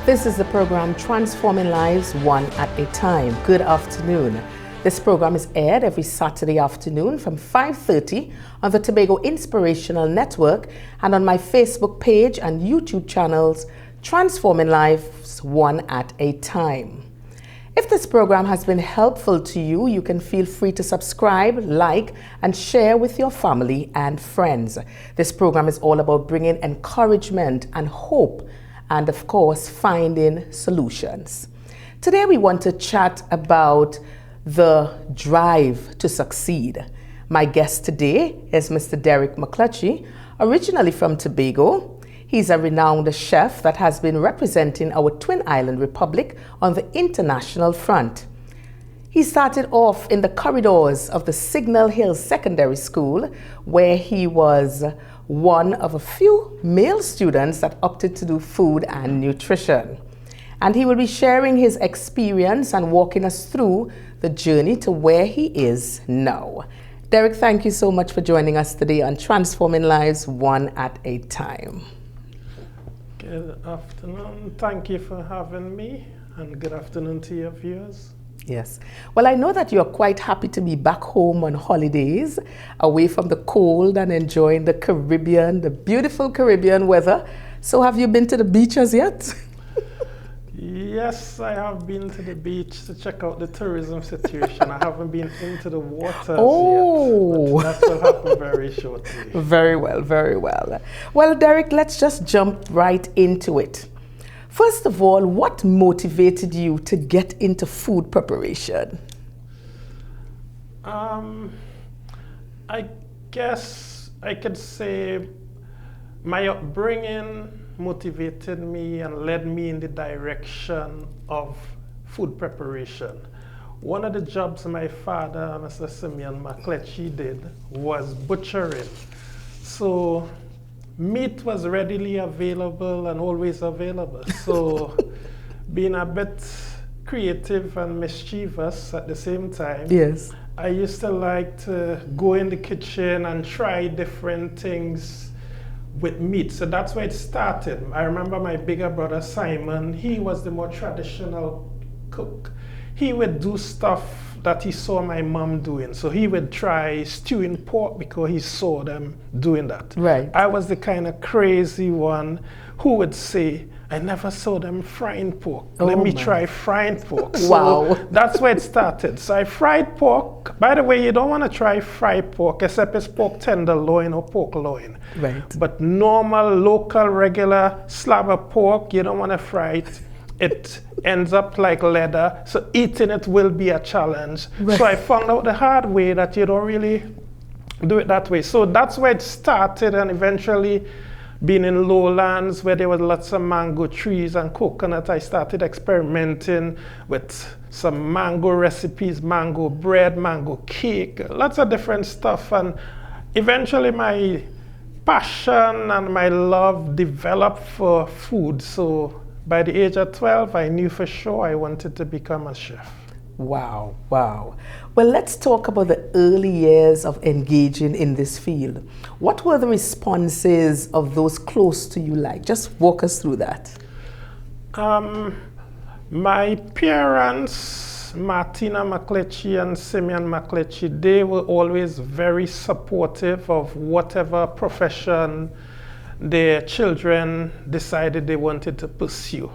This is the program Transforming Lives One at a Time. Good afternoon. This program is aired every Saturday afternoon from 5:30 on the Tobago Inspirational Network and on my Facebook page and YouTube channels, Transforming Lives One at a Time. If this program has been helpful to you, you can feel free to subscribe, like, and share with your family and friends. This program is all about bringing encouragement and hope and, of course, finding solutions. Today we want to chat about the drive to succeed. My guest today is Mr. Derrick Mcletchie, originally from Tobago. He's a renowned chef that has been representing our Twin Island Republic on the international front. He started off in the corridors of the Signal Hill Secondary School, where he was one of a few male students that opted to do food and nutrition. And he will be sharing his experience and walking us through the journey to where he is now. Derrick, thank you so much for joining us today on Transforming Lives One at a Time. Good afternoon. Thank you for having me, and good afternoon to your viewers. Yes. Well, I know that you're quite happy to be back home on holidays, away from the cold and enjoying the Caribbean, the beautiful Caribbean weather. So have you been to the beach as yet? Yes, I have been to the beach to check out the tourism situation. I haven't been into the waters yet, but that will happen very shortly. Very well, very well. Well, Derrick, let's just jump right into it. First of all, what motivated you to get into food preparation? I guess I could say my upbringing motivated me and led me in the direction of food preparation. One of the jobs my father, Mr. Mcletchie, did was butchering. So meat was readily available and always available. So being a bit creative and mischievous at the same time, yes, I used to like to go in the kitchen and try different things with meat. So that's where it started. I remember my bigger brother Simon, he was the more traditional cook. He would do stuff that he saw my mom doing. So he would try stewing pork because he saw them doing that. Right. I was the kind of crazy one who would say, I never saw them frying pork. Let me try frying pork. Wow. So that's where it started. So I fried pork. By the way, you don't want to try fried pork except it's pork tenderloin or pork loin. Right. But normal, local, regular slab of pork, you don't want to fry it. It ends up like leather, so eating it will be a challenge. Right. So I found out the hard way that you don't really do it that way. So that's where it started, and eventually being in lowlands where there was lots of mango trees and coconut, I started experimenting with some mango recipes, mango bread, mango cake, lots of different stuff. And eventually my passion and my love developed for food. So by the age of 12, I knew for sure I wanted to become a chef. Wow, wow. Well, let's talk about the early years of engaging in this field. What were the responses of those close to you like? Just walk us through that. My parents, Martina Mcletchie and Simeon Mcletchie, they were always very supportive of whatever profession their children decided they wanted to pursue.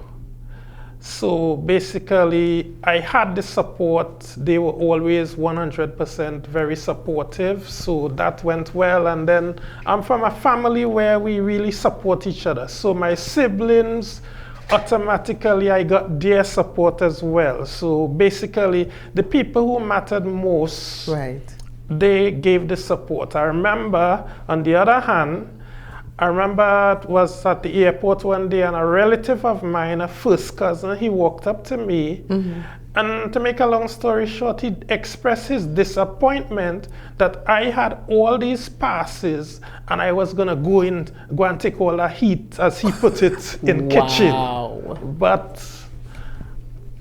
So basically, I had the support. They were always 100% very supportive, so that went well. And then I'm from a family where we really support each other. So my siblings, automatically I got their support as well. So basically, the people who mattered most, right, they gave the support. I remember, on the other hand, I remember it was at the airport one day, and a relative of mine, a first cousin, he walked up to me, and to make a long story short, he expressed his disappointment that I had all these passes and I was gonna go and take all the heat, as he put it, in kitchen. Wow. But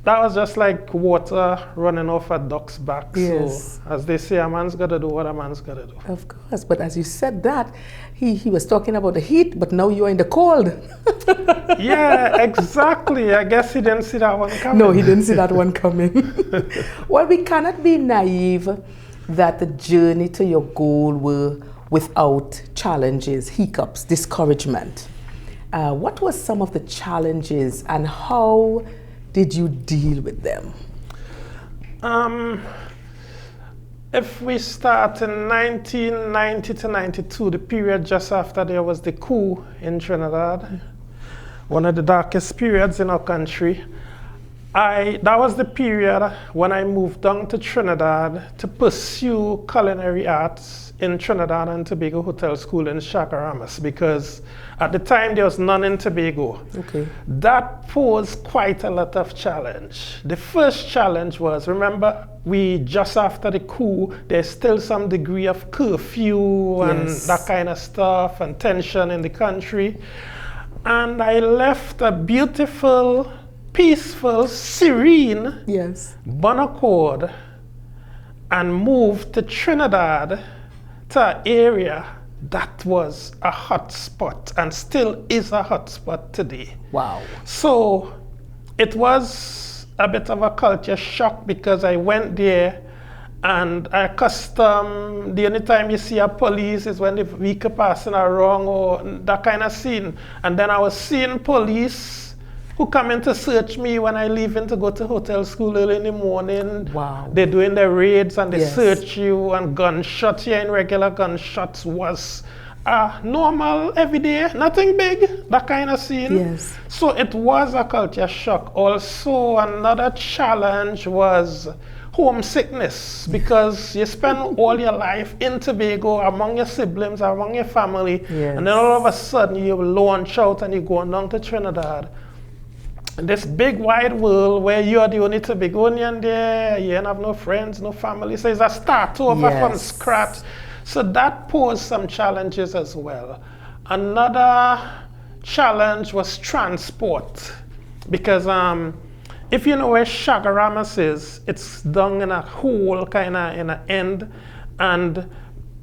that was just like water running off a duck's back. Yes. So, as they say, a man's got to do what a man's got to do. Of course, but as you said that, he was talking about the heat, but now you're in the cold. Yeah, exactly. I guess he didn't see that one coming. No, he didn't see that one coming. Well, we cannot be naive that the journey to your goal were without challenges, hiccups, discouragement. What were some of the challenges and how did you deal with them? If we start in 1990 to 92, the period just after there was the coup in Trinidad, one of the darkest periods in our country, that was the period when I moved down to Trinidad to pursue culinary arts in Trinidad and Tobago Hotel School in Chagaramas, because at the time there was none in Tobago. Okay. That posed quite a lot of challenge. The first challenge was, remember, just after the coup, there's still some degree of curfew and that kind of stuff and tension in the country. And I left a beautiful, peaceful, serene Bon Accord and moved to Trinidad, to an area that was a hot spot and still is a hot spot today. Wow. So it was a bit of a culture shock because I went there and I accustomed, the only time you see a police is when the vehicle passing along or that kind of scene. And then I was seeing police who come in to search me when I leave in to go to hotel school early in the morning. Wow. They're doing their raids and they search you, and gunshots here in regular gunshots was normal, everyday, nothing big, that kind of scene. Yes. So it was a culture shock. Also, another challenge was homesickness, because you spend all your life in Tobago among your siblings, among your family, and then all of a sudden you launch out and you go down to Trinidad. This big wide world where you are the only Tobagonian there, you don't have no friends, no family, so it's a start over from scratch. So that posed some challenges as well. Another challenge was transport, because if you know where Chagaramas is, it's down in a hole, kind of in an end, and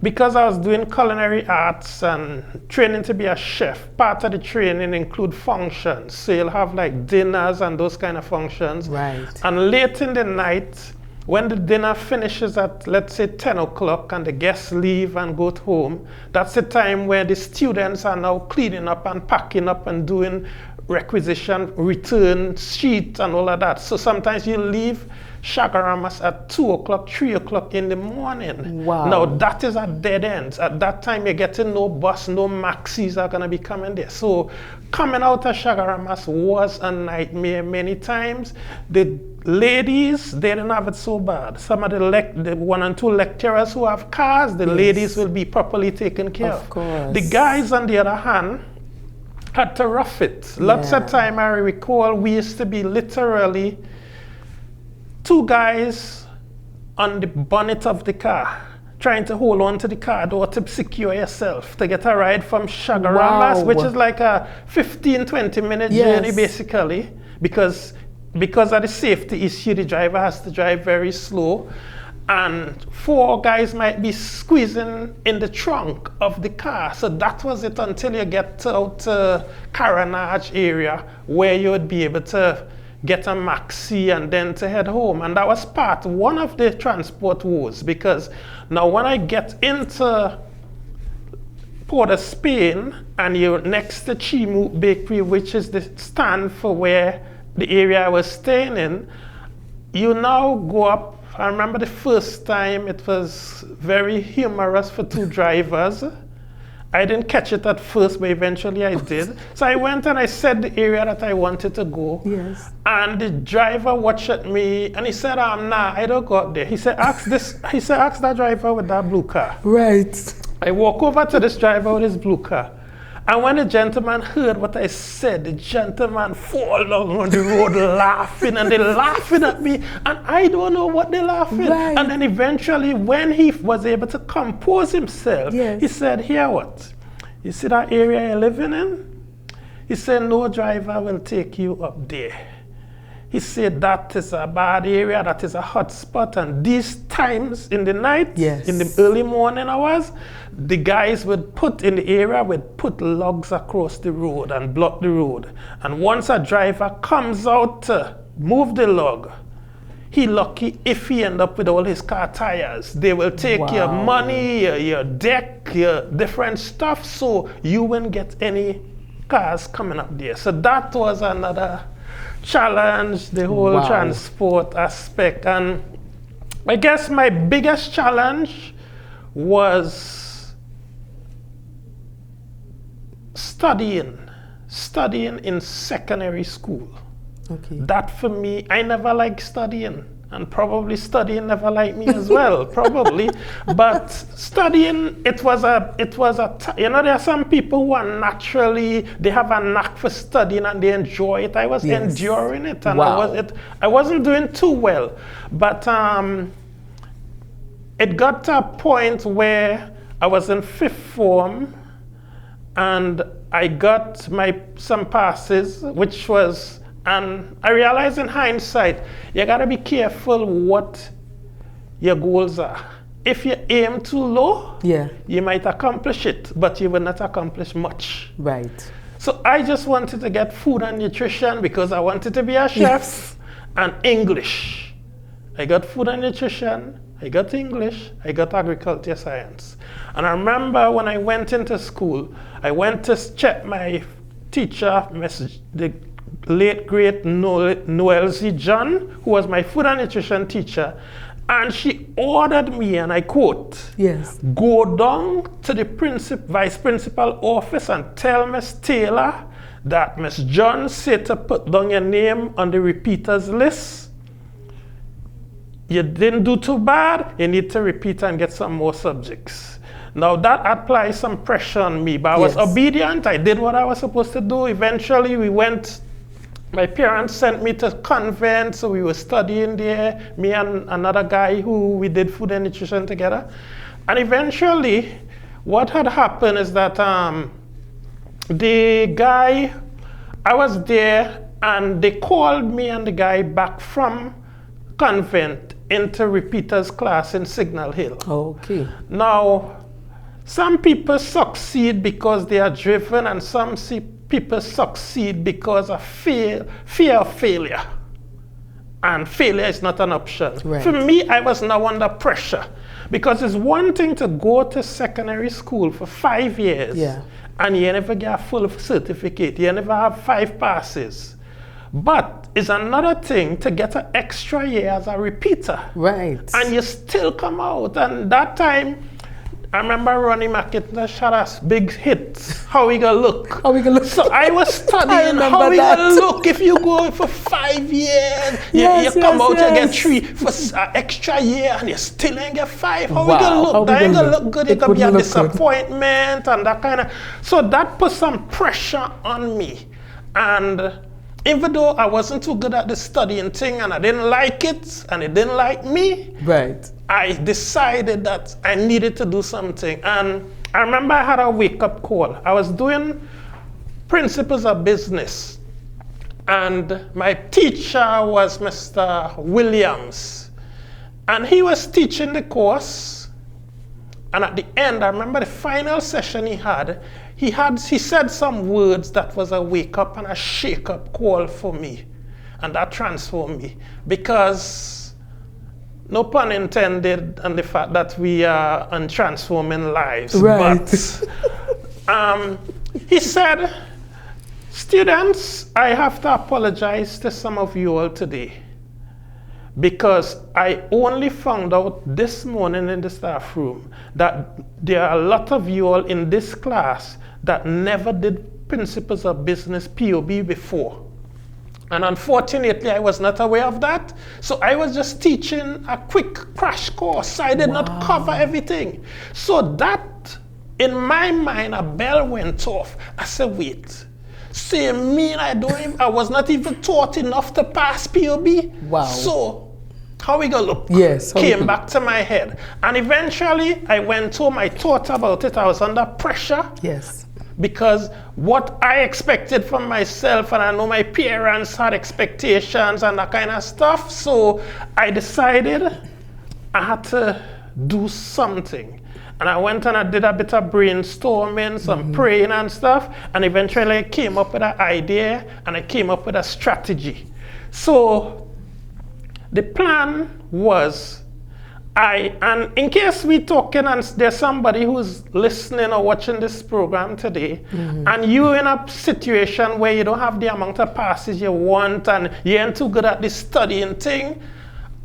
because I was doing culinary arts and training to be a chef, part of the training include functions. So you'll have like dinners and those kind of functions. Right. And late in the night, when the dinner finishes at, let's say, 10 o'clock and the guests leave and go home, that's the time where the students are now cleaning up and packing up and doing requisition, return sheet and all of that. So sometimes you leave Chagaramas at 2 o'clock, 3 o'clock in the morning. Wow. Now that is a dead end. At that time you're getting no bus, no maxis are gonna be coming there. So coming out of Chagaramas was a nightmare many times. The ladies, they didn't have it so bad. Some of the 1 and 2 lecturers who have cars, the ladies will be properly taken care of. Of course. The guys, on the other hand, had to rough it. Lots of time I recall we used to be literally 2 guys on the bonnet of the car, trying to hold on to the car door to secure yourself, to get a ride from Chagaramas, which is like a 15-20 minute journey basically, because of the safety issue, the driver has to drive very slow. And 4 guys might be squeezing in the trunk of the car. So that was it until you get out to Caranage area, where you would be able to get a maxi and then to head home. And that was one of the transport woes, because now when I get into Port of Spain and you're next to Chimu Bakery, which is the stand for where the area I was staying in, you now go up. I remember the first time it was very humorous for 2 drivers. I didn't catch it at first, but eventually I did. So I went and I said the area that I wanted to go. Yes. And the driver watched at me and he said, nah, I don't go up there. He said, ask that driver with that blue car. Right. I walk over to this driver with his blue car. And when the gentleman heard what I said, the gentleman fall down on the road laughing, and they're laughing at me, and I don't know what they're laughing. Right. And then eventually, when he was able to compose himself, he said, here what? You see that area you're living in? He said, no driver will take you up there. he said that is a bad area, that is a hot spot, and these times in the night, in the early morning hours, the guys would put in the area, would put logs across the road and block the road. And once a driver comes out to move the log, he lucky if he end up with all his car tires. They will take your money, your deck, your different stuff, so you won't get any cars coming up there. So that was another challenge, the whole transport aspect. And I guess my biggest challenge was studying in secondary school. Okay. That for me, I never liked studying, and probably studying never liked me as well, probably. But studying, it was a, you know, there are some people who are naturally, they have a knack for studying and they enjoy it. I was enduring it, and I wasn't doing too well. But it got to a point where I was in 5th form, and I got some passes, which was, and I realized in hindsight, you gotta be careful what your goals are. If you aim too low, you might accomplish it, but you will not accomplish much. Right. So I just wanted to get food and nutrition because I wanted to be a chef, and English. I got food and nutrition, I got English, I got agriculture science. And I remember when I went into school, I went to check my teacher, the late great Noel C. John, who was my food and nutrition teacher, and she ordered me, and I quote, go down to the vice principal office and tell Miss Taylor that Miss John said to put down your name on the repeaters list. You didn't do too bad, you need to repeat and get some more subjects. Now that applies some pressure on me, but I was obedient, I did what I was supposed to do. Eventually we went, my parents sent me to convent, so we were studying there, me and another guy who we did food and nutrition together. And eventually, what had happened is that the guy, I was there, and they called me and the guy back from convent into repeaters class in Signal Hill. Okay. Now, some people succeed because they are driven, and some people succeed because of fear of failure. And failure is not an option. Right. For me, I was now under pressure, because it's one thing to go to secondary school for 5 years and you never get a full certificate, you never have 5 passes. But it's another thing to get an extra year as a repeater. Right. And you still come out. And that time, I remember Ronnie McIntosh had us big hits. How we gonna look? How we gonna look? So I was studying how we gonna look if you go for 5 years. You come out, you get 3 for an extra year, and you still ain't get 5. How we gonna look? That ain't gonna look good. It could be a disappointment and that kind of. So that put some pressure on me. And even though I wasn't too good at the studying thing, and I didn't like it, and it didn't like me, I decided that I needed to do something. And I remember I had a wake-up call. I was doing principles of business, and my teacher was Mr. Williams, and he was teaching the course. And at the end, I remember the final session he said some words that was a wake-up and a shake-up call for me, and that transformed me, because no pun intended on the fact that we are on transforming lives. But he said, students, I have to apologize to some of you all today, because I only found out this morning in the staff room that there are a lot of you all in this class that never did Principles of Business POB before. And unfortunately, I was not aware of that. So I was just teaching a quick crash course. I did not cover everything. So that, in my mind, a bell went off. I said, wait, so you mean I was not even taught enough to pass POB? So how we gonna look? Came back to my head. And eventually, I went home, I thought about it, I was under pressure. because what I expected from myself, and I know my parents had expectations and that kind of stuff, so I decided I had to do something. And I went and I did a bit of brainstorming, some praying and stuff, and eventually I came up with an idea and I came up with a strategy. So the plan was, and in case we're talking and there's somebody who's listening or watching this program today, and you're in a situation where you don't have the amount of passes you want and you ain't too good at this studying thing,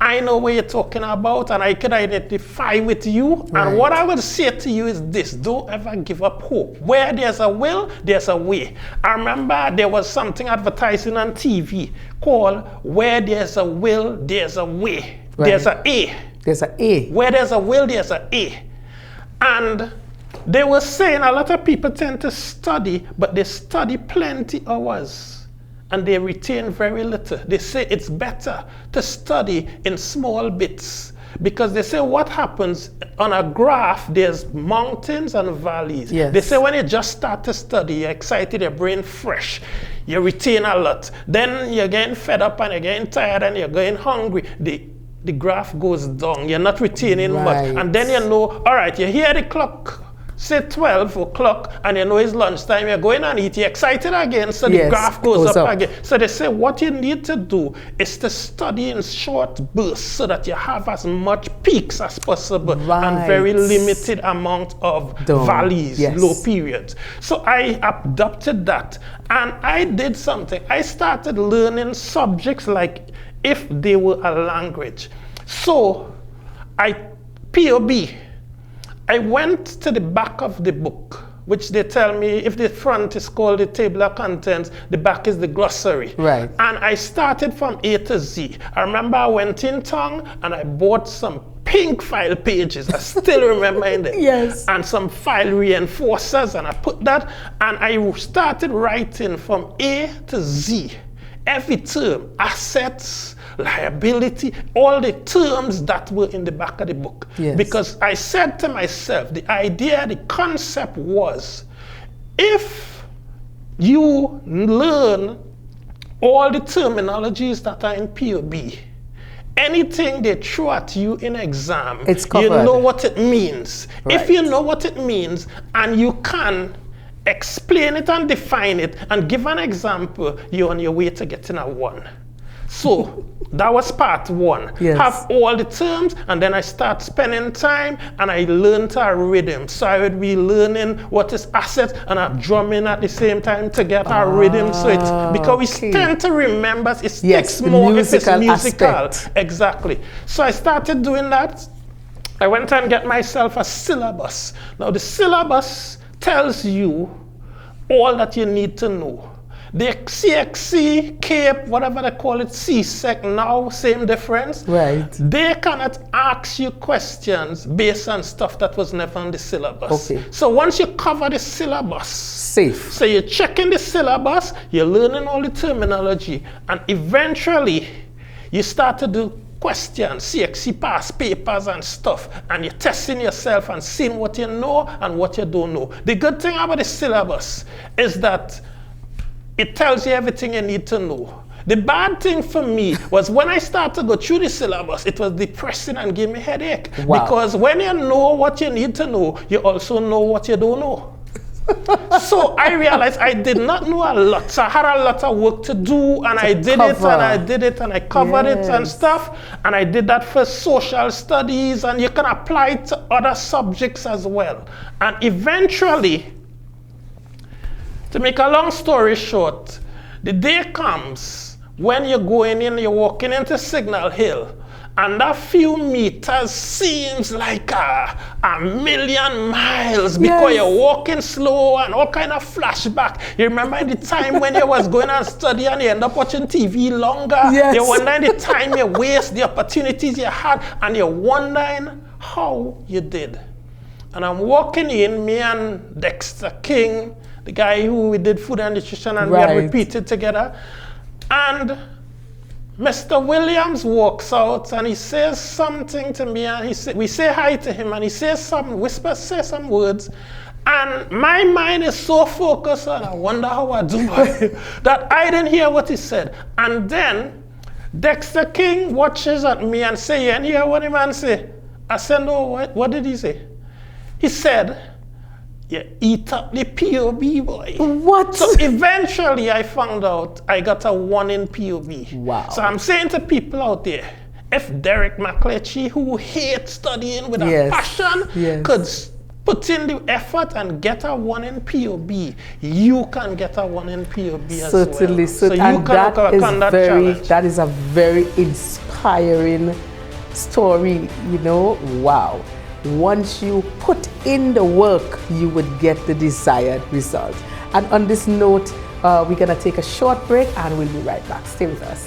I know what you're talking about and I can identify with you. Right. And what I would say to you is this: don't ever give up hope. Where there's a will, there's a way. I remember there was something advertising on TV called "Where there's a will, there's a way." Right. There's an A. There's an A. Where there's a will, there's an A. And they were saying a lot of people tend to study, but they study plenty hours and they retain very little. They say it's better to study in small bits, because they say what happens on a graph, there's mountains and valleys. Yes. They say when you just start to study, you're excited, your brain fresh, you retain a lot. Then you're getting fed up and you're getting tired and you're getting hungry. The graph goes down. You're not retaining much. And then you know, all right, you hear the clock, say 12 o'clock, and you know it's lunchtime, you're going and eat, you're excited again, so the graph goes up again. So they say what you need to do is to study in short bursts so that you have as much peaks as possible and very limited amount of valleys, low periods. So I adopted that, and I did something. I started learning subjects like if they were a language. So POB, I went to the back of the book, which they tell me if the front is called the table of contents, the back is the glossary. Right. And I started from A to Z. I remember I went in town and I bought some pink file pages. I still remember in there. Yes. And some file reinforcers, and I put that, and I started writing from A to Z. Every term, assets, liability, all the terms that were in the back of the book. Yes. Because I said to myself, the idea, the concept was, if you learn all the terminologies that are in POB, anything they throw at you in exam, you know what it means. Right. If you know what it means and you can explain it and define it and give an example, you're on your way to getting a 1. So that was part 1. Yes. Have all the terms, and then I start spending time and I learned a rhythm. So I would be learning what is assets and I'm drumming at the same time to get a rhythm. So it's because we tend to remember it sticks more if it's musical. Aspect. Exactly. So I started doing that. I went and get myself a syllabus. Now the syllabus tells you all that you need to know. The CXC, CAPE, whatever they call it, CSEC now, same difference. Right. They cannot ask you questions based on stuff that was never on the syllabus. Okay. So once you cover the syllabus, safe. So you're checking the syllabus, you're learning all the terminology, and eventually you start to do questions, CXC past papers and stuff, and you're testing yourself and seeing what you know and what you don't know. The good thing about the syllabus is that it tells you everything you need to know. The bad thing for me was when I started to go through the syllabus, it was depressing and gave me a headache. Wow. Because when you know what you need to know, you also know what you don't know. So I realized I did not know a lot. So I had a lot of work to do, and I did it, and I did it, and I covered it and stuff. And I did that for social studies, and you can apply it to other subjects as well. And eventually, to make a long story short, the day comes when you're going in, you're walking into Signal Hill, and that few meters seems like a million miles because you're walking slow and all kind of flashback. You remember the time when you was going and study and you end up watching TV longer? Yes. You're wondering the time you waste, the opportunities you had, and you're wondering how you did. And I'm walking in, me and Dexter King, the guy who we did food and nutrition, and we had repeated together. And Mr. Williams walks out and he says something to me, and we say hi to him, and he says some, says some words, And my mind is so focused on, I wonder how I do it, that I didn't hear what he said. And then Dexter King watches at me and say, "You hear what the man say?" I said, "No, what did he say?" He said, "You eat up the POB, boy." What? So eventually I found out I got a 1 in POB. Wow. So I'm saying to people out there, if Derrick Mcletchie, who hates studying with a passion, could put in the effort and get a 1 in POB, you can get a 1 in POB as well. Certainly. So you and can overcome that challenge. that is a very inspiring story, you know. Wow. Once you put in the work, you would get the desired result. And on this note, we're going to take a short break and we'll be right back. Stay with us.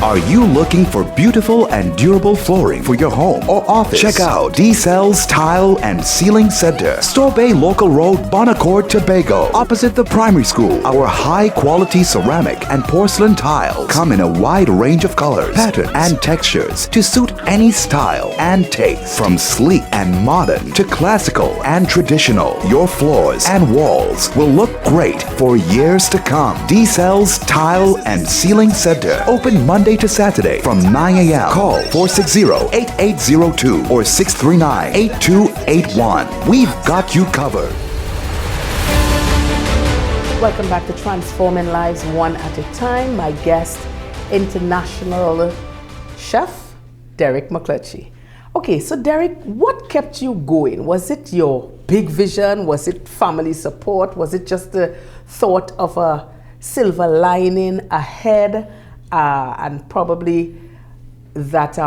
Are you looking for beautiful and durable flooring for your home or office? Check out D-Cells Tile and Ceiling Center, Store Bay Local Road, Bonacord, Tobago, opposite the primary school. Our high-quality ceramic and porcelain tiles come in a wide range of colors, patterns, and textures to suit any style and taste. From sleek and modern to classical and traditional, your floors and walls will look great for years to come. D-Cells Tile and Ceiling Center, open Monday to Saturday from 9 a.m. Call 460-8802 or 639-8281. We've got you covered. Welcome back to Transforming Lives One at a Time. My guest, international chef Derrick Mcletchie. Okay, so Derrick, what kept you going? Was it your big vision? Was it family support? Was it just the thought of a silver lining ahead? And probably that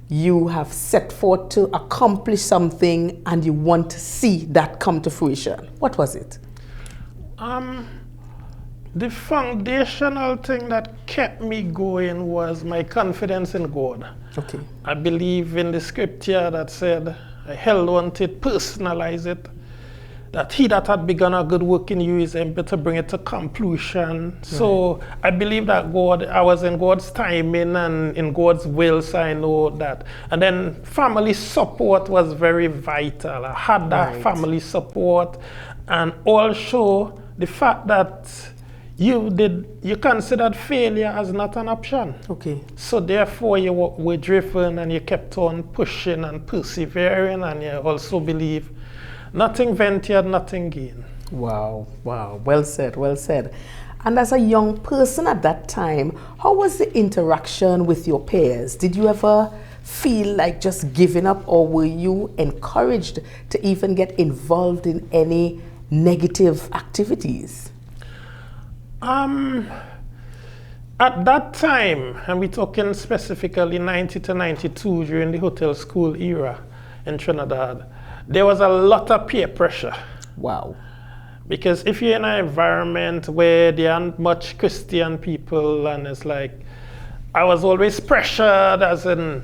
you have set forth to accomplish something and you want to see that come to fruition. What was it? The foundational thing that kept me going was my confidence in God. Okay. I believe in the scripture that said, I held on to it, personalize it, that he that had begun a good work in you is able to bring it to completion. Right. So I believe that I was in God's timing and in God's will, so I know that. And then family support was very vital. I had that family support, and also the fact that you considered failure as not an option. Okay. So therefore you were driven and you kept on pushing and persevering, and you also believe nothing ventured, nothing gained. Wow, wow. Well said, well said. And as a young person at that time, how was the interaction with your peers? Did you ever feel like just giving up, or were you encouraged to even get involved in any negative activities? At that time, and we're talking specifically 90 to 92 during the hotel school era in Trinidad, there was a lot of peer pressure. Wow. Because if you're in an environment where there aren't much Christian people, and it's like, I was always pressured, as in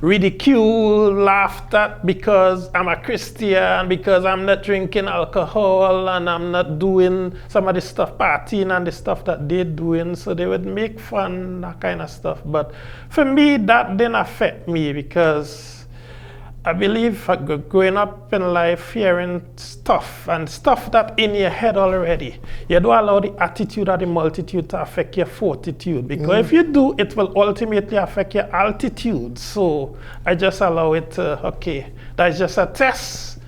ridiculed, laughed at because I'm a Christian, because I'm not drinking alcohol and I'm not doing some of the stuff, partying and the stuff that they're doing. So they would make fun, that kind of stuff. But for me, that didn't affect me, because I believe growing up in life, hearing stuff that in your head already, you don't allow the attitude of the multitude to affect your fortitude, because if you do, it will ultimately affect your altitude. So I just allow it to, okay, that's just a test.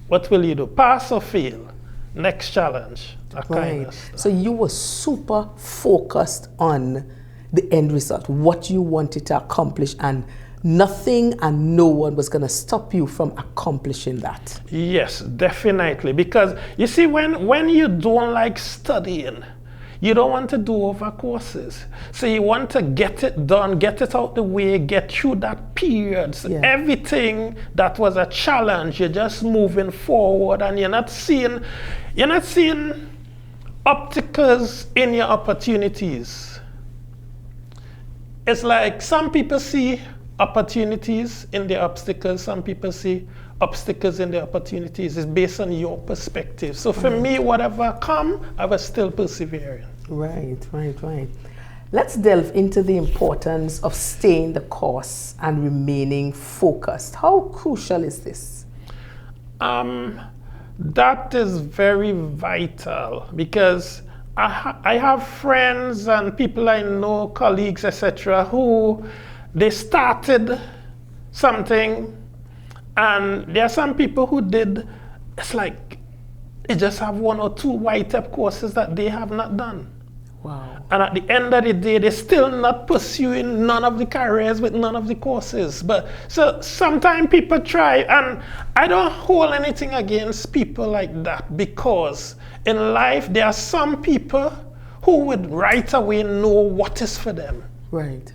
What will you do? Pass or fail? Next challenge. That kind of stuff. So you were super focused on the end result, what you wanted to accomplish, and nothing and no one was going to stop you from accomplishing that. Yes, definitely. Because you see, when you don't like studying, you don't want to do over courses. So you want to get it done, get it out the way, get through that period. So everything that was a challenge, you're just moving forward, and you're not seeing obstacles in your opportunities. It's like some people see opportunities in the obstacles, some people see obstacles in the opportunities. It's based on your perspective. So for me, whatever come, I was still persevering. Right. Let's delve into the importance of staying the course and remaining focused. How crucial is this? That is very vital, because I have friends and people I know, colleagues, etc., who they started something, and there are some people who did, it's like they just have 1 or 2 white-up courses that they have not done. Wow. And at the end of the day, they're still not pursuing none of the careers with none of the courses. But so sometimes people try, and I don't hold anything against people like that, because in life there are some people who would right away know what is for them. Right.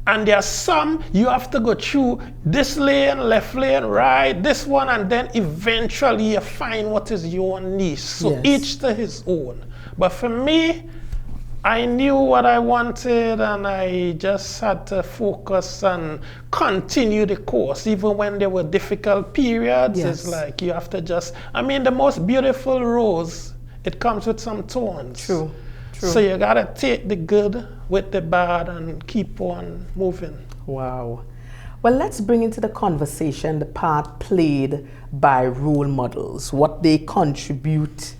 And there are some you have to go through this lane, left lane, right, this one, and then eventually you find what is your niche. So yes. Each to his own. But for me, I knew what I wanted, and I just had to focus and continue the course. Even when there were difficult periods, yes. It's like you have to just, I mean, the most beautiful rose, it comes with some thorns. True. True. So you gotta take the good with the bad and keep on moving. Wow. Well, let's bring into the conversation the part played by role models, what they contribute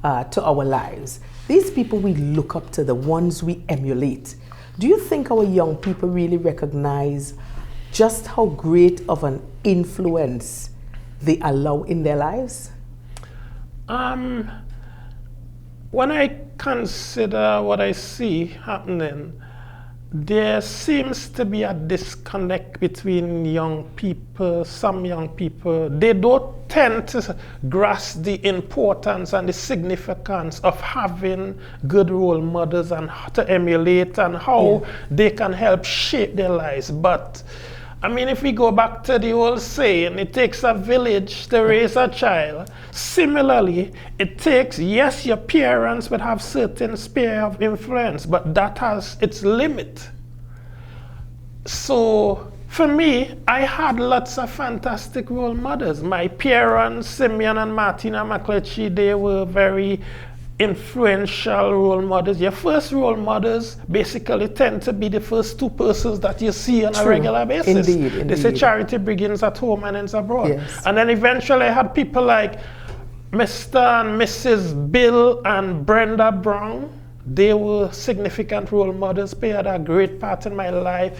to our lives. These people we look up to, the ones we emulate. Do you think our young people really recognize just how great of an influence they allow in their lives? When I consider what I see happening, there seems to be a disconnect between young people. Some young people, they don't tend to grasp the importance and the significance of having good role models and how to emulate and how they can help shape their lives. But I mean, if we go back to the old saying, it takes a village to raise a child. Similarly, it takes, yes, your parents would have certain sphere of influence, but that has its limit. So for me, I had lots of fantastic role models. My parents, Simeon and Martina Mcletchie, they were very influential role models. Your first role models basically tend to be the first 2 persons that you see on a regular basis. Indeed. They say charity begins at home and ends abroad. Yes. And then eventually I had people like Mr. and Mrs. Bill and Brenda Brown. They were significant role models, played a great part in my life.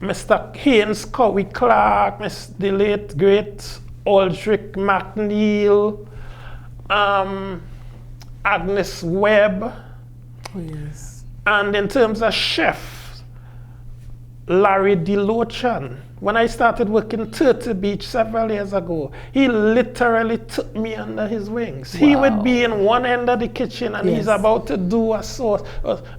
Mr. Haynes Cowie Clark, the late great Aldrich McNeil, Agnes Webb. Oh, yes. And in terms of chefs, Larry DeLochan. When I started working Turtle Beach several years ago, he literally took me under his wings. Wow. He would be in one end of the kitchen and he's about to do a sauce,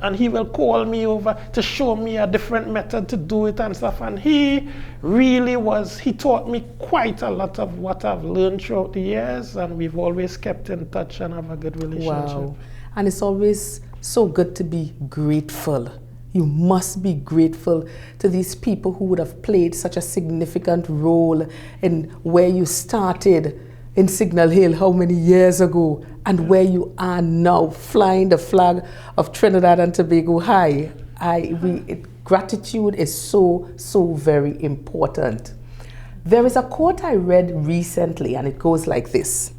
and he will call me over to show me a different method to do it and stuff. And he really was, he taught me quite a lot of what I've learned throughout the years, and we've always kept in touch and have a good relationship. Wow. And it's always so good to be grateful. You must be grateful to these people who would have played such a significant role in where you started in Signal Hill how many years ago and where you are now, flying the flag of Trinidad and Tobago high. Gratitude is so very important. There is a quote I read recently, and it goes like this: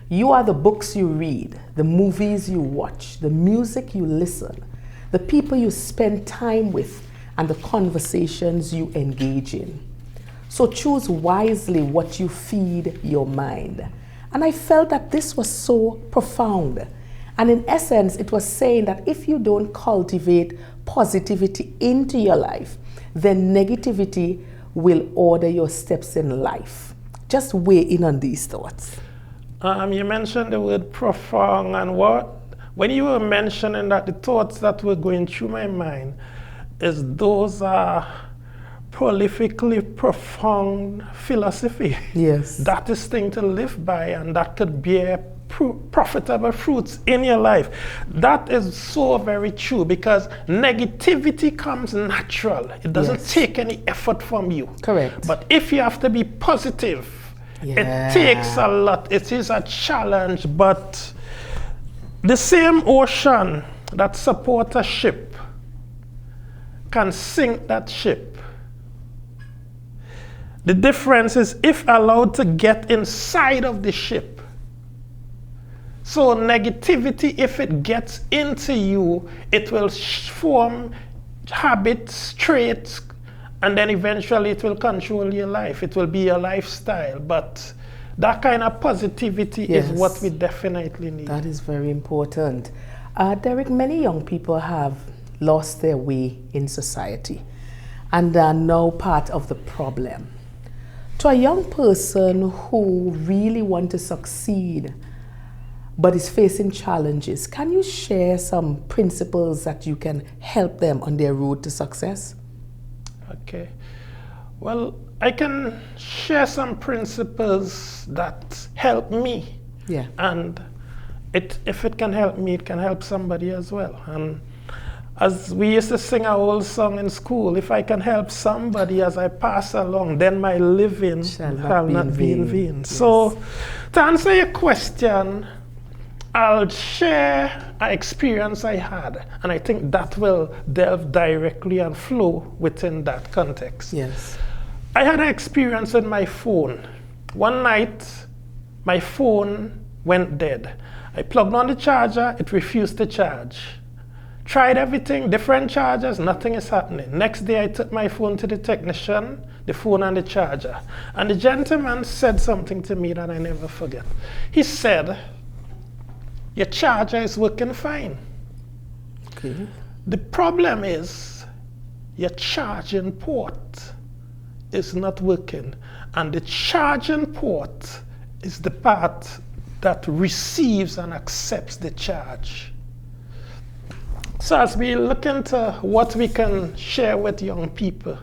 "You are the books you read, the movies you watch, the music you listen, the people you spend time with, and the conversations you engage in. So choose wisely what you feed your mind." And I felt that this was so profound. And in essence, it was saying that if you don't cultivate positivity into your life, then negativity will order your steps in life. Just weigh in on these thoughts. You mentioned the word profound, and when you were mentioning that, the thoughts that were going through my mind is those are prolifically profound philosophy. Yes. That is thing to live by, and that could bear profitable fruits in your life. That is so very true, because negativity comes natural. It doesn't take any effort from you. Correct. But if you have to be positive, it takes a lot. It is a challenge, but the same ocean that supports a ship can sink that ship. The difference is if allowed to get inside of the ship. So negativity, if it gets into you, it will form habits, traits, and then eventually it will control your life. It will be your lifestyle. But that kind of positivity is what we definitely need. That is very important. Derrick, many young people have lost their way in society and are now part of the problem. To a young person who really wants to succeed but is facing challenges, can you share some principles that you can help them on their road to success? Okay. Well, I can share some principles that help me. Yeah. And if it can help me, it can help somebody as well. And as we used to sing our old song in school, if I can help somebody as I pass along, then my living shall not be in vain. Yes. So, to answer your question, I'll share an experience I had, and I think that will delve directly and flow within that context. Yes. I had an experience with my phone. One night, my phone went dead. I plugged on the charger, it refused to charge. Tried everything, different chargers, nothing is happening. Next day I took my phone to the technician, the phone and the charger. And the gentleman said something to me that I never forget. He said, "Your charger is working fine. Okay. The problem is your charging port is not working. And the charging port is the part that receives and accepts the charge." So as we look into what we can share with young people,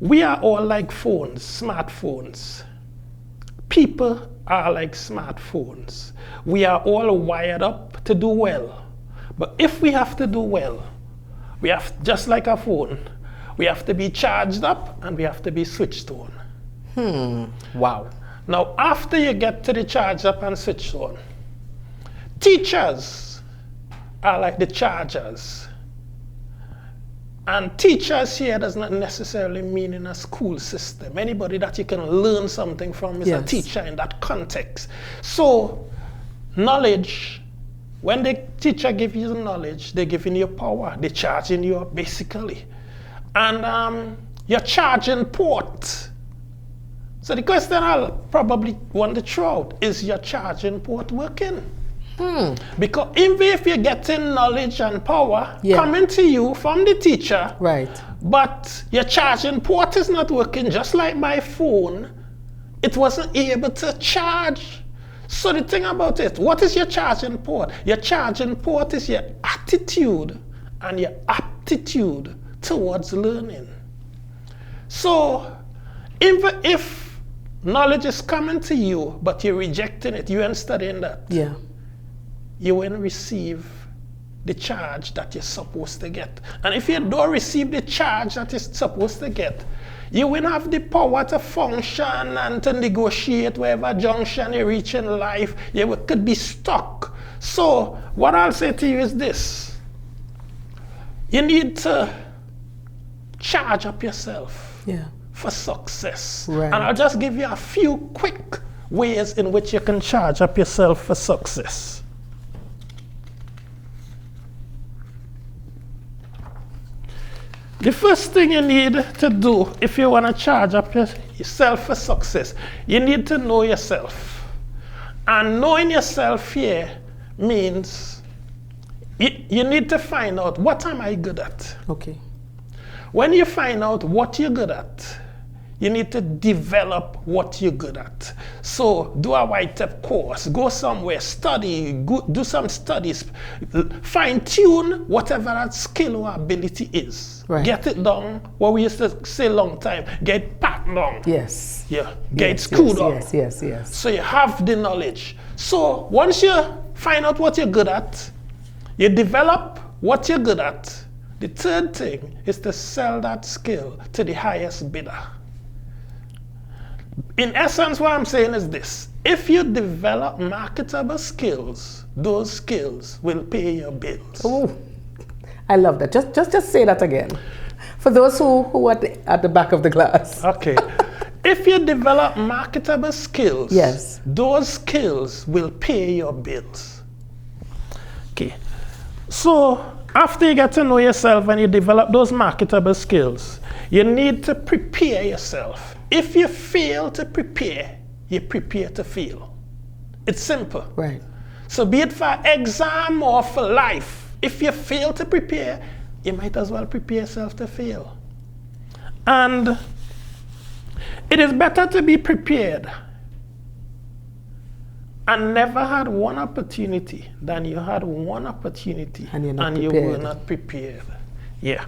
we are all like phones, smartphones. People are like smartphones. We are all wired up to do well. But if we have to do well, we have, just like a phone, we have to be charged up and we have to be switched on. Wow. Now, after you get to the charge up and switch on, teachers are like the chargers. And teachers here does not necessarily mean in a school system. Anybody that you can learn something from is a teacher in that context. So, knowledge, when the teacher gives you knowledge, they're giving you power. They're charging you up, basically. And your charging port. So the question I'll probably want to throw out, is your charging port working? Because even if you're getting knowledge and power coming to you from the teacher, right, but your charging port is not working, just like my phone, it wasn't able to charge. So the thing about it, what is your charging port? Your charging port is your attitude and your aptitude towards learning. So even if knowledge is coming to you, but you're rejecting it, you ain't studying that, you won't receive the charge that you're supposed to get. And if you don't receive the charge that you're supposed to get, you won't have the power to function and to negotiate wherever junction you reach in life. You could be stuck. So what I'll say to you is this. You need to charge up yourself for success. Right. And I'll just give you a few quick ways in which you can charge up yourself for success. The first thing you need to do if you want to charge up yourself for success, you need to know yourself. And knowing yourself here means you need to find out, what am I good at? Okay. When you find out what you're good at, you need to develop what you're good at. So do a write-up course, go somewhere, study, do some studies, fine-tune whatever that skill or ability is. Right. Get it done, what we used to say a long time, get packed down. Yes. Yeah, get screwed on. Yes. So you have the knowledge. So once you find out what you're good at, you develop what you're good at. The third thing is to sell that skill to the highest bidder. In essence, what I'm saying is this. If you develop marketable skills, those skills will pay your bills. Oh, I love that. Just say that again. For those who are at the back of the class. Okay. If you develop marketable skills, yes, those skills will pay your bills. Okay. So after you get to know yourself and you develop those marketable skills, you need to prepare yourself. If you fail to prepare, you prepare to fail. It's simple. Right. So be it for exam or for life, if you fail to prepare, you might as well prepare yourself to fail. And it is better to be prepared and never had one opportunity than you had one opportunity and you were not prepared. Yeah.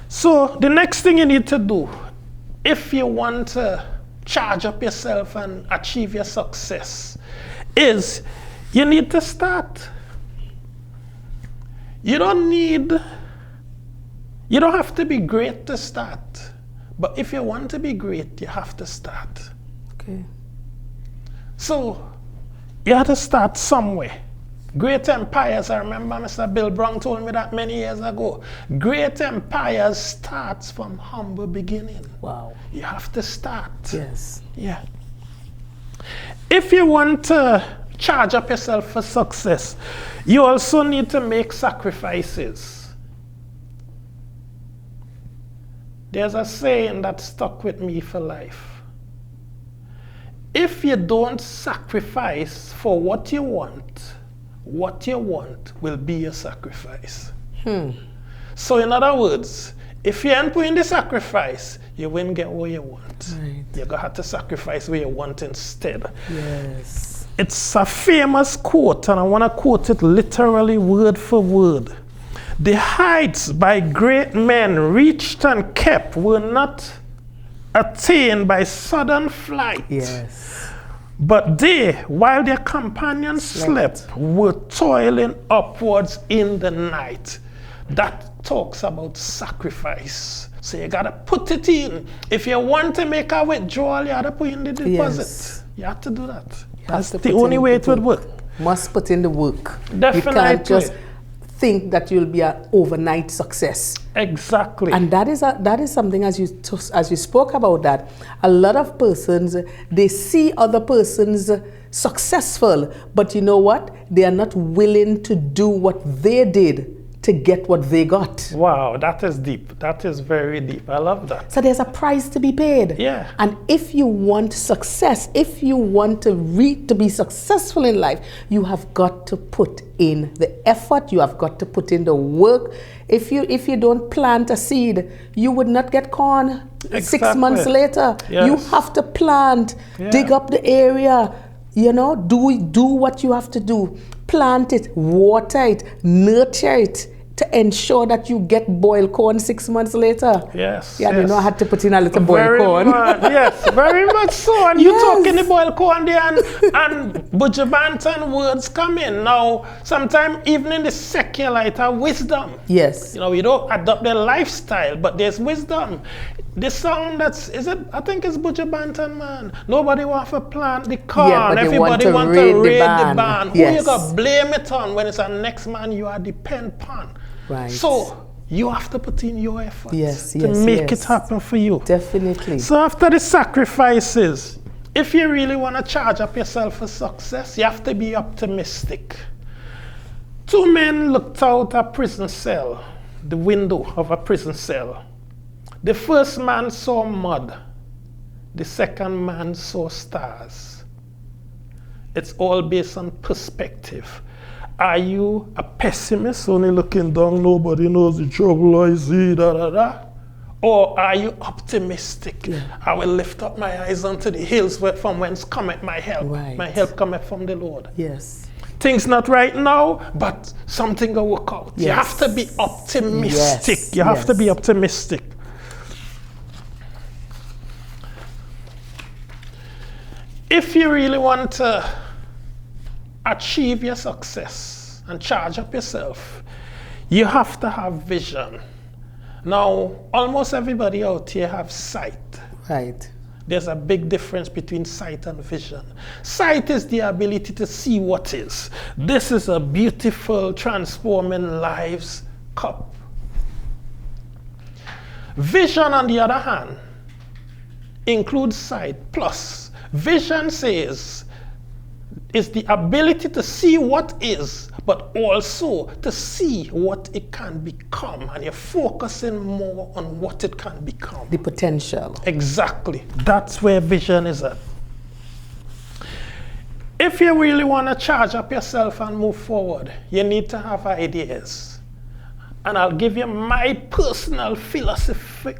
So the next thing you need to do, if you want to charge up yourself and achieve your success, is you need to start. You don't have to be great to start. But if you want to be great, you have to start. Okay. So you have to start somewhere. Great empires, I remember Mr. Bill Brown told me that many years ago. Great empires starts from humble beginning. Wow. You have to start. Yes. Yeah. If you want to charge up yourself for success, you also need to make sacrifices. There's a saying that stuck with me for life. If you don't sacrifice for what you want will be your sacrifice. So in other words, if you ain't putting the sacrifice, you won't get what you want. Right. You're going to have to sacrifice what you want instead. Yes. It's a famous quote, and I want to quote it literally word for word. The heights by great men reached and kept were not attained by sudden flight. Yes. But they, while their companions slept, were toiling upwards in the night. That talks about sacrifice. So you gotta put it in. If you want to make a withdrawal, you gotta put in the deposit. Yes. You have to do that. That's the only way it would work. Must put in the work. Definitely. You can't just think that you'll be an overnight success. Exactly. And that is something, as you spoke about that, a lot of persons, they see other persons successful, but you know what? They are not willing to do what they did to get what they got. Wow, that is deep. That is very deep. I love that. So there's a price to be paid. Yeah. And if you want success, if you want to be successful in life, you have got to put in the effort. You have got to put in the work. If you don't plant a seed, you would not get corn 6 months later. Yes. You have to plant, dig up the area, do what you have to do. Plant it, water it, nurture it to ensure that you get boiled corn 6 months later. Yes. Yeah, yes. I had to put in a little boiled corn. Yes, very much so. And you talking the boiled corn there and Bujabantan words come in. Now, sometimes even in the secular, it has wisdom. Yes. We don't adopt their lifestyle, but there's wisdom. The song I think it's Bujabantan, man. Nobody wants to plant the corn. Everybody wants to raid the barn. Yes. Who you got to blame it on when it's a next man you are depend upon? Right. So you have to put in your effort to make it happen for you. Definitely. So after the sacrifices, if you really want to charge up yourself for success, you have to be optimistic. 2 men looked out a prison cell, the window of a prison cell. The first man saw mud. The second man saw stars. It's all based on perspective. Are you a pessimist, only looking down, nobody knows the trouble I see, Or are you optimistic? I will lift up my eyes unto the hills from whence cometh my help. Right. My help cometh from the Lord. Yes. Things not right now, but something will work out. Yes. You have to be optimistic. Yes. You have to be optimistic. If you really want to achieve your success and charge up yourself, you have to have vision. Now, almost everybody out here have sight. Right. There's a big difference between sight and vision. Sight is the ability to see what is. This is a beautiful, transforming lives cup. Vision, on the other hand, includes sight. Plus, vision says is the ability to see what is, but also to see what it can become. And you're focusing more on what it can become. The potential. Exactly. That's where vision is at. If you really want to charge up yourself and move forward, you need to have ideas. And I'll give you my personal philosophy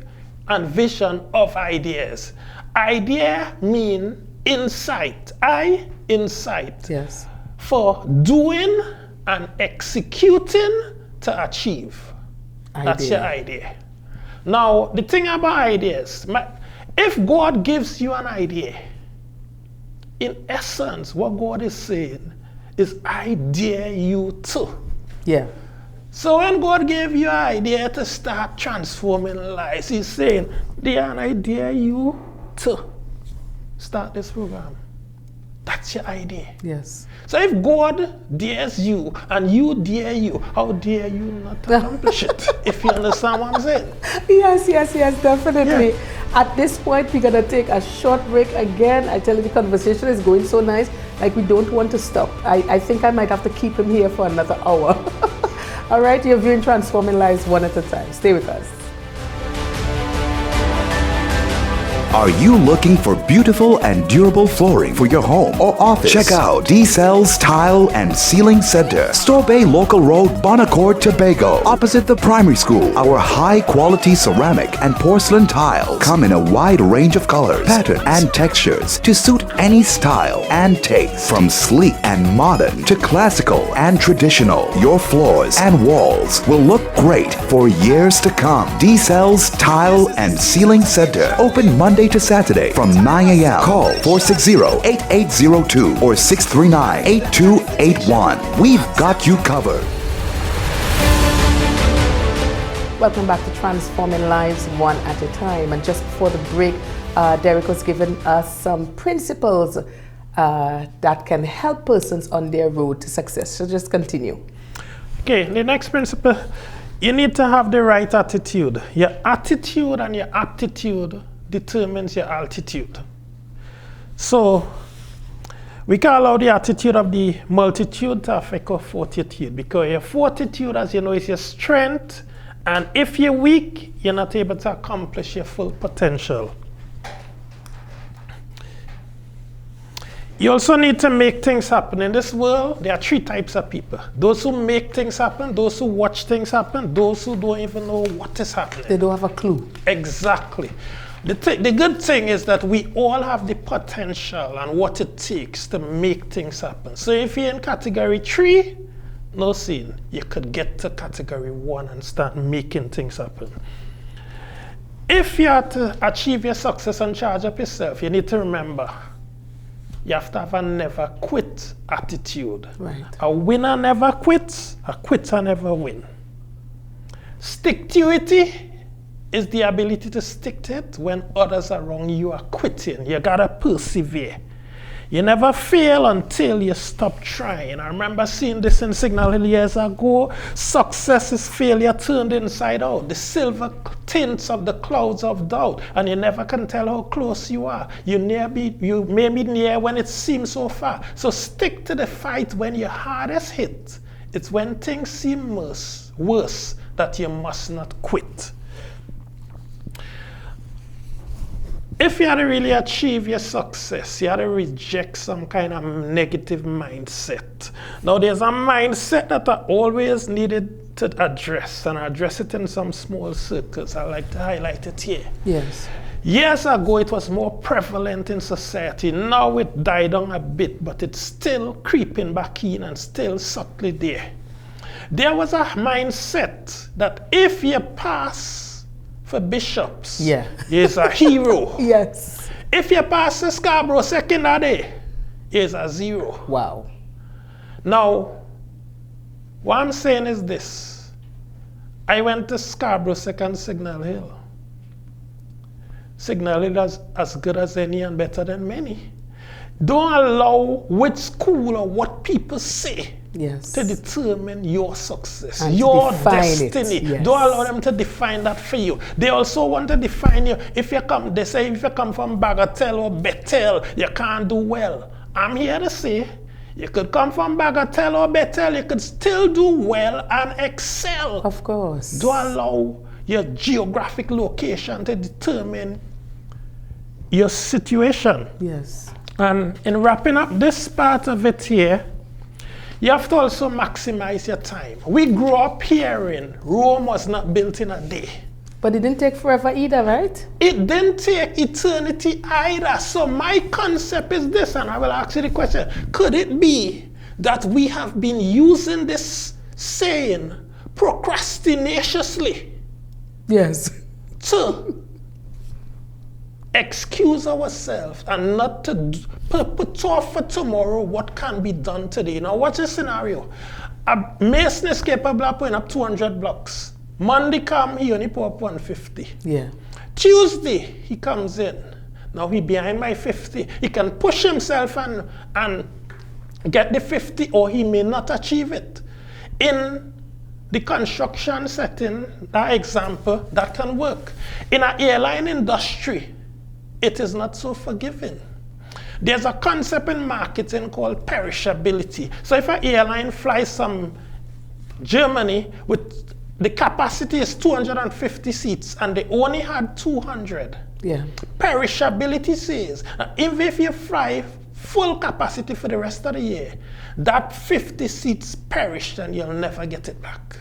and vision of ideas. Idea mean insight. Insight. Yes. For doing and executing to achieve. That's your idea. Now, the thing about ideas, if God gives you an idea, in essence, what God is saying is, I dare you to. Yeah. So when God gave you an idea to start transforming lives, He's saying, Diane, I dare you to start this program. That's your idea. Yes. So if God dares you and you dare you, how dare you not accomplish it? If you understand what I'm saying. Yes, definitely. Yeah. At this point, we're going to take a short break again. I tell you, the conversation is going so nice, like we don't want to stop. I think I might have to keep him here for another hour. All right, you're viewing Transforming Lives One at a Time. Stay with us. Are you looking for beautiful and durable flooring for your home or office? Check out D-Cell's Tile and Ceiling Center, Store Bay Local Road, Bonacord, Tobago, opposite the primary school. Our high-quality ceramic and porcelain tiles come in a wide range of colors, patterns, and textures to suit any style and taste. From sleek and modern to classical and traditional, your floors and walls will look great for years to come. D-Cell's Tile and Ceiling Center, open Monday to Saturday from 9 a.m. Call 460-8802 or 639-8281. We've got you covered. Welcome back to Transforming Lives One at a Time. And just before the break, Derrick was giving us some principles that can help persons on their road to success. So just continue. Okay, the next principle, you need to have the right attitude. Your attitude and your aptitude determines your altitude. So we can allow the attitude of the multitude to affect our fortitude, because your fortitude, as you know, is your strength, and if you're weak, you're not able to accomplish your full potential. You also need to make things happen. In this world, there are three types of people. Those who make things happen, those who watch things happen, those who don't even know what is happening. They don't have a clue. Exactly. The good thing is that we all have the potential and what it takes to make things happen. So if you're in category 3, no sin, you could get to category 1 and start making things happen. If you are to achieve your success and charge up yourself, you need to remember, you have to have a never quit attitude. Right. A winner never quits, a quitter never wins. Stick-to-ity is the ability to stick to it when others are wrong. You are quitting. You gotta persevere. You never fail until you stop trying. I remember seeing this in Signal Hill years ago. Success is failure turned inside out. The silver tints of the clouds of doubt, and you never can tell how close you are. You may be near when it seems so far. So stick to the fight when you're hardest hit. It's when things seem worse that you must not quit. If you had to really achieve your success, you had to reject some kind of negative mindset. Now, there's a mindset that I always needed to address, and I address it in some small circles. I like to highlight it here. Yes. Years ago, it was more prevalent in society. Now it died down a bit, but it's still creeping back in and still subtly there. There was a mindset that if you pass for bishops, he's a hero. Yes. If you pass the Scarborough secondary, he's a 0. Wow. Now, what I'm saying is this. I went to Scarborough Second Signal Hill. Signal Hill is as good as any and better than many. Don't allow which school or what people say Yes. to determine your success, And your to define destiny. it. Yes. Don't allow them to define that for you. They also want to define you. They say if you come from Bagatelle or Bethel, you can't do well. I'm here to say, you could come from Bagatelle or Bethel, you could still do well and excel. Of course. Don't allow your geographic location to determine your situation. Yes. And in wrapping up this part of it here, you have to also maximize your time. We grew up hearing Rome was not built in a day. But it didn't take forever either, right? It didn't take eternity either. So my concept is this, and I will ask you the question. Could it be that we have been using this saying procrastinatiously Yes. to excuse ourselves and not to put off for tomorrow what can be done today? Now, what's the scenario? A mason is capable of putting up 200 blocks. Monday come, he only put up 150. Yeah. Tuesday, he comes in. Now he behind my 50. He can push himself and get the 50, or he may not achieve it. In the construction setting, that example, that can work. In an airline industry, it is not so forgiving. There's a concept in marketing called perishability. So if an airline flies from Germany with the capacity is 250 seats and they only had 200. Yeah. Perishability says, even if you fly full capacity for the rest of the year, that 50 seats perished and you'll never get it back.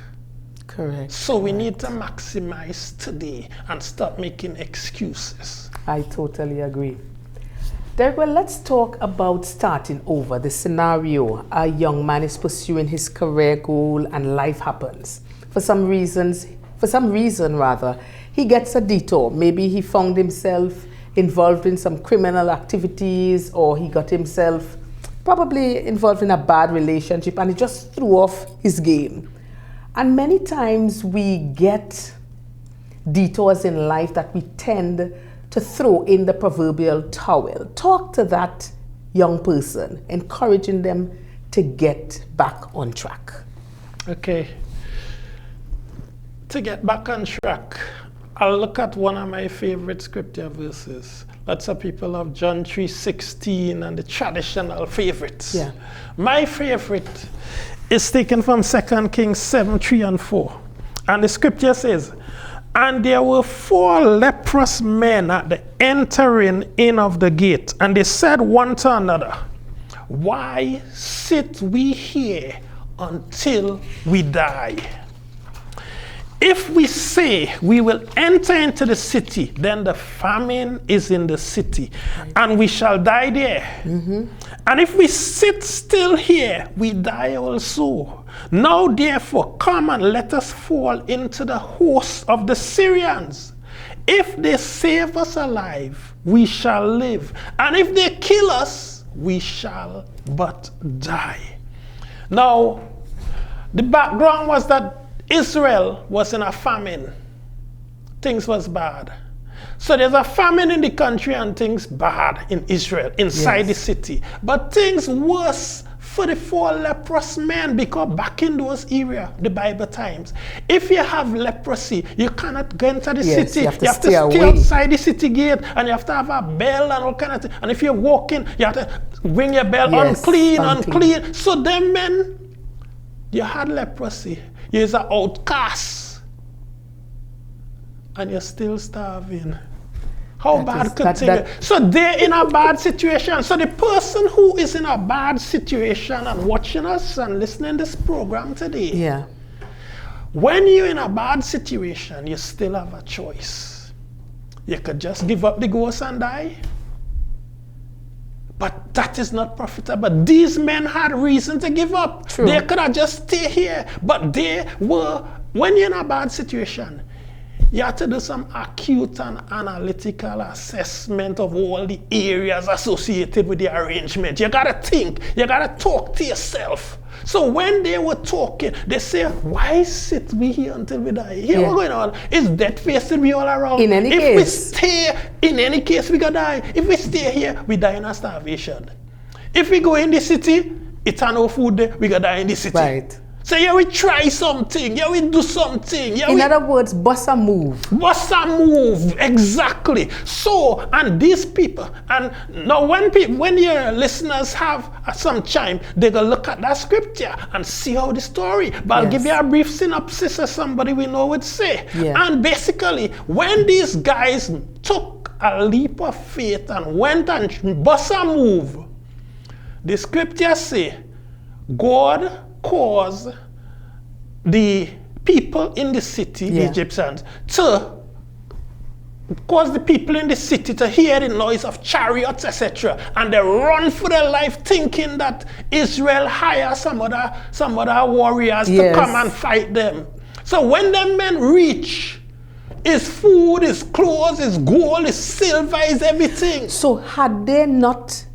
Correct. So we need to maximize today and stop making excuses. I totally agree. Derrick, well, let's talk about starting over. The scenario: a young man is pursuing his career goal and life happens. For some reason, he gets a detour. Maybe he found himself involved in some criminal activities, or he got himself probably involved in a bad relationship, and it just threw off his game. And many times we get detours in life that we tend to throw in the proverbial towel. Talk to that young person, encouraging them to get back on track. Okay. To get back on track, I'll look at one of my favorite scripture verses. Lots of people love John 3:16 and the traditional favorites. Yeah. My favorite is taken from 2 Kings 7:3 and 4. And the scripture says, "And there were 4 leprous men at the entering in of the gate, and they said one to another, 'Why sit we here until we die? If we say we will enter into the city, then the famine is in the city, and we shall die there. And if we sit still here, we die also. Now therefore come and let us fall into the host of the Syrians. If they save us alive, we shall live, and if they kill us, we shall but die.'" Now, the background was that Israel was in a famine. Things was bad. So there's a famine in the country and things bad in Israel, inside the city. But things worse for the 4 leprous men, because back in those areas, the Bible times, if you have leprosy, you cannot go into the city. You have to stay outside the city gate, and you have to have a bell and all kind of things. And if you're walking, you have to ring your bell, unclean. So them men, you had leprosy. You're an outcast, and you're still starving. How bad could things be? So they're in a bad situation. So the person who is in a bad situation and watching us and listening to this program today, when you're in a bad situation, you still have a choice. You could just give up the ghost and die. But that is not profitable. These men had reason to give up. True. They could have just stayed here. But they were, when you're in a bad situation, you have to do some acute and analytical assessment of all the areas associated with the arrangement. You gotta think, you gotta talk to yourself. So when they were talking, they say, "Why sit we here until we die?" Here what's going on? Is death facing me all around? In any case. If we stay, in any case we gonna die. If we stay here, we die in a starvation. If we go in the city, It and no food there, we gotta die in the city. Right. So yeah, we try something, yeah, we do something. Yeah, in other words, bust a move. Bust a move, exactly. So, and these people, and now when your listeners have some time, they go look at that scripture and see how the story. But I'll give you a brief synopsis as somebody we know would say. Yeah. And basically, when these guys took a leap of faith and went and bust a move, the scripture say, God caused the people in the city, the Egyptians, to cause the people in the city to hear the noise of chariots, etc. And they run for their life thinking that Israel hire some other warriors to come and fight them. So when them men reach, his food, his clothes, his gold, his silver, his everything. So had they not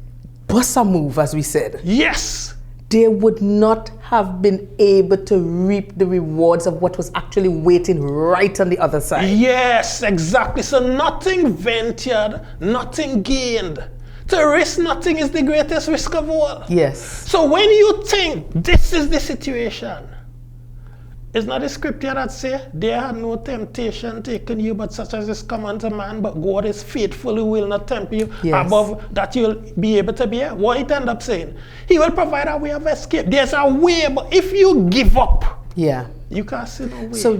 bust a move, as we said, yes, they would not have been able to reap the rewards of what was actually waiting right on the other side. Yes, exactly. So nothing ventured, nothing gained. To risk nothing is the greatest risk of all. Yes. So when you think this is the situation, it's not the scripture that say, there had no temptation taken you, but such as is common to man, but God is faithful, who will not tempt you above that you'll be able to bear. What it end up saying? He will provide a way of escape. There's a way, but if you give up, you can't see no way. So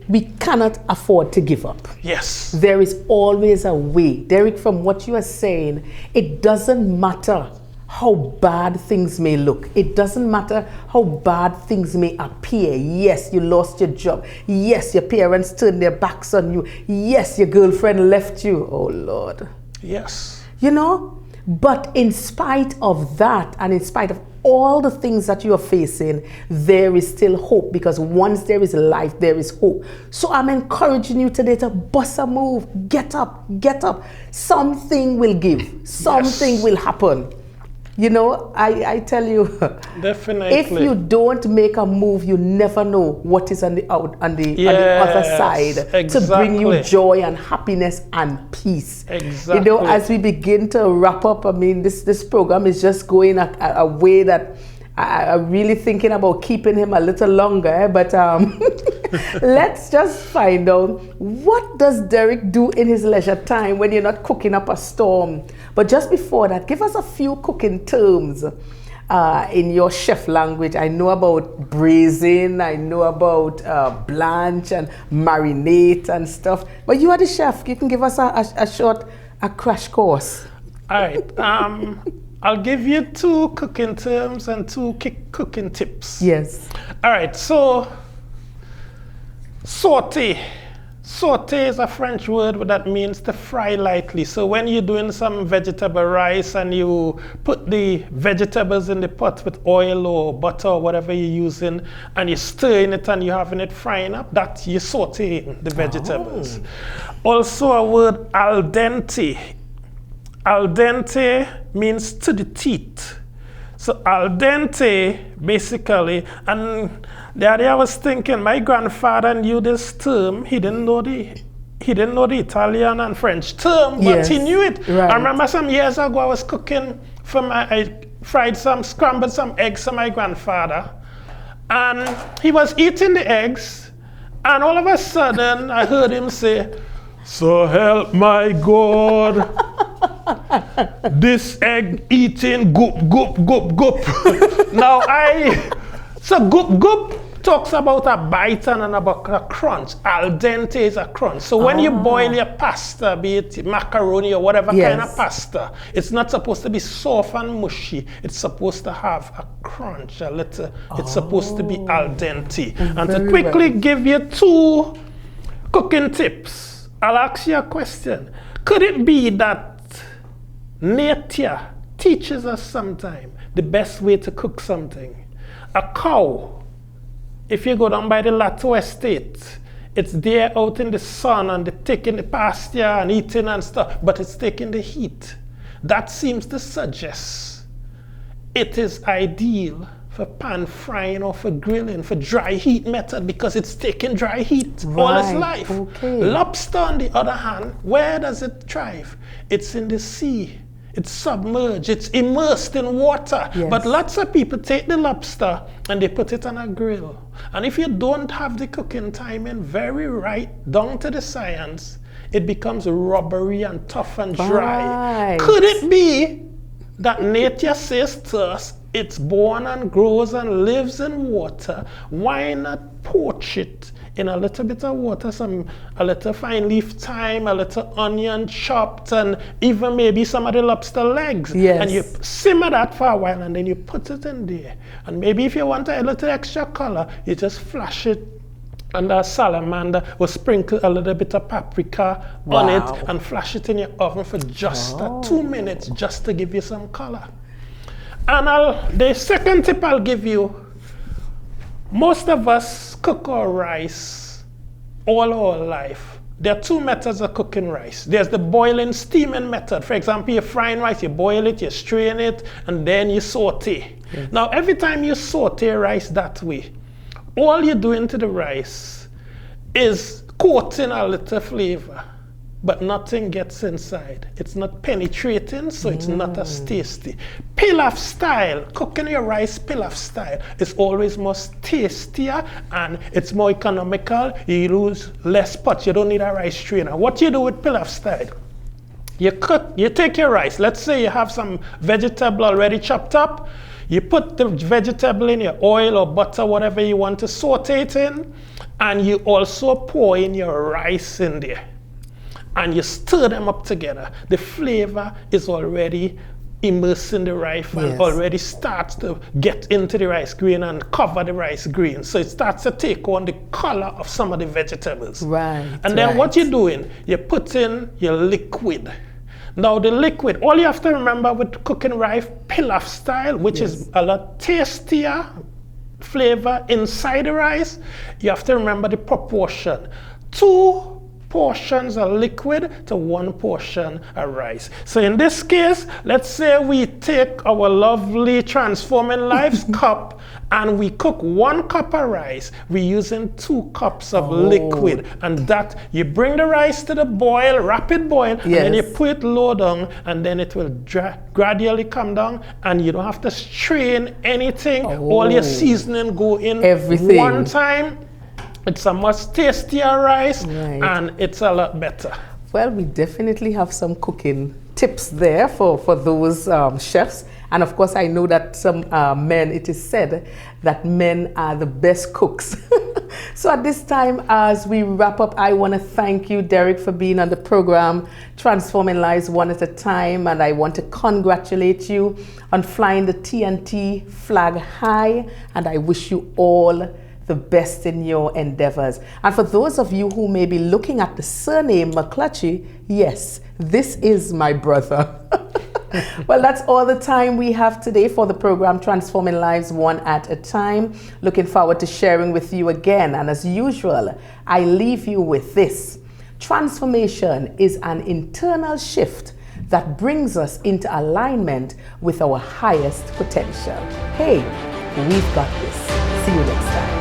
we cannot afford to give up. Yes. There is always a way. Derrick, from what you are saying, it doesn't matter how bad things may look. It doesn't matter how bad things may appear. Yes, you lost your job. Yes, your parents turned their backs on you. Yes, your girlfriend left you. Oh, Lord. Yes. You know, but in spite of that, and in spite of all the things that you are facing, there is still hope, because once there is life, there is hope. So I'm encouraging you today to bust a move. Get up, get up. Something will give. Something will happen. You know, I tell you, definitely, if you don't make a move, you never know what is on the other side to bring you joy and happiness and peace. Exactly. You know, as we begin to wrap up, I mean, this program is just going a way that I'm really thinking about keeping him a little longer, but let's just find out, what does Derrick do in his leisure time when you're not cooking up a storm? But just before that, give us a few cooking terms in your chef language. I know about braising, I know about blanch and marinate and stuff, but you are the chef. You can give us a crash course. All right. I'll give you 2 cooking terms and 2 cooking tips. Yes. All right, so sauté. Sauté is a French word that means to fry lightly. So when you're doing some vegetable rice and you put the vegetables in the pot with oil or butter or whatever you're using, and you're stirring it and you're having it frying up, that you're sautéing the vegetables. Also a word, al dente. Al dente means to the teeth. So al dente, basically, and the other day I was thinking, my grandfather knew this term. He didn't know the Italian and French term, but he knew it. Right. I remember some years ago I was cooking I scrambled some eggs for my grandfather, and he was eating the eggs, and all of a sudden I heard him say, "So help my God, this egg eating goop, goop, goop, goop." Now so goop, goop talks about a bite and about a crunch. Al dente is a crunch. So when you boil your pasta, be it macaroni or whatever kind of pasta, it's not supposed to be soft and mushy. It's supposed to have a crunch, a little. It's supposed to be al dente. And to quickly give you 2 cooking tips, I'll ask you a question. Could it be that nature teaches us sometime the best way to cook something? A cow, if you go down by the Lato estate, it's there out in the sun and they're taking the pasture and eating and stuff, but it's taking the heat. That seems to suggest it is ideal for pan frying or for grilling, for dry heat method, because it's taking dry heat all its life. Lobster, on the other hand, where does it thrive? It's in the sea. It's submerged, it's immersed in water. Yes. But lots of people take the lobster and they put it on a grill. And if you don't have the cooking timing very right, down to the science, it becomes rubbery and tough and dry. Right. Could it be that nature says to us, it's born and grows and lives in water? Why not poach it in a little bit of water, a little fine leaf thyme, a little onion chopped, and even maybe some of the lobster legs. Yes. And you simmer that for a while, and then you put it in there. And maybe if you want a little extra color, you just flash it. And a salamander will sprinkle a little bit of paprika on it and flash it in your oven for just 2 minutes, just to give you some color. And the second tip I'll give you, most of us cook our rice all our life. There are 2 methods of cooking rice. There's the boiling, steaming method. For example, you're frying rice, you boil it, you strain it, and then you saute. Yes. Now, every time you saute rice that way, all you're doing to the rice is coating a little flavor, but nothing gets inside. It's not penetrating, so it's not as tasty. Pilaf style, cooking your rice pilaf style, is always more tastier and it's more economical. You use less pots, you don't need a rice strainer. What you do with pilaf style, you take your rice, let's say you have some vegetable already chopped up, you put the vegetable in your oil or butter, whatever you want to saute it in, and you also pour in your rice in there. And you stir them up together. The flavor is already immersed in the rice and already starts to get into the rice grain and cover the rice grain. So it starts to take on the color of some of the vegetables. Right. And then what you're doing, you put in your liquid. Now the liquid, all you have to remember with cooking rice pilaf style, which is a lot tastier flavor inside the rice, you have to remember the proportion. 2 portions of liquid to 1 portion of rice. So in this case, let's say we take our lovely Transforming Lives cup and we cook 1 cup of rice. We're using 2 cups of liquid. And that, you bring the rice to the boil, rapid boil, and then you put it low down, and then it will gradually come down, and you don't have to strain anything. All your seasoning go in one time. It's a much tastier rice, and it's a lot better. Well, we definitely have some cooking tips there for those chefs. And of course, I know that some men, it is said that men are the best cooks. So at this time, as we wrap up, I want to thank you, Derrick, for being on the program, Transforming Lives One at a Time. And I want to congratulate you on flying the TNT flag high. And I wish you all the best in your endeavors. And for those of you who may be looking at the surname Mcletchie, yes, this is my brother. Well, that's all the time we have today for the program Transforming Lives One at a Time. Looking forward to sharing with you again. And as usual, I leave you with this. Transformation is an internal shift that brings us into alignment with our highest potential. Hey, we've got this. See you next time.